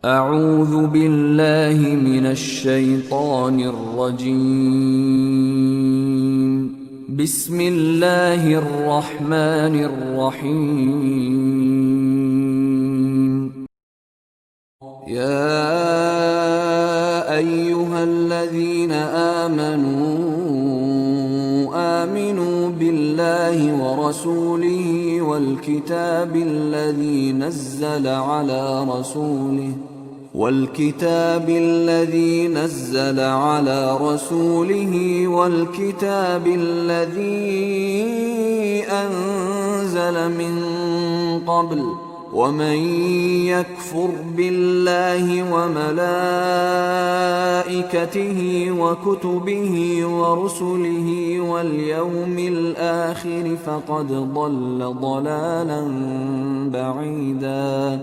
أعوذ بالله من الشيطان الرجيم. بسم الله الرحمن الرحيم. يا أيها الذين آمنوا بالله ورسوله والكتاب الذي نزل على رسوله والكتاب الذي أنزل من قبل، ومن يكفر بالله وملائكته وكتبه ورسله واليوم الآخر فقد ضل ضلالا بعيدا.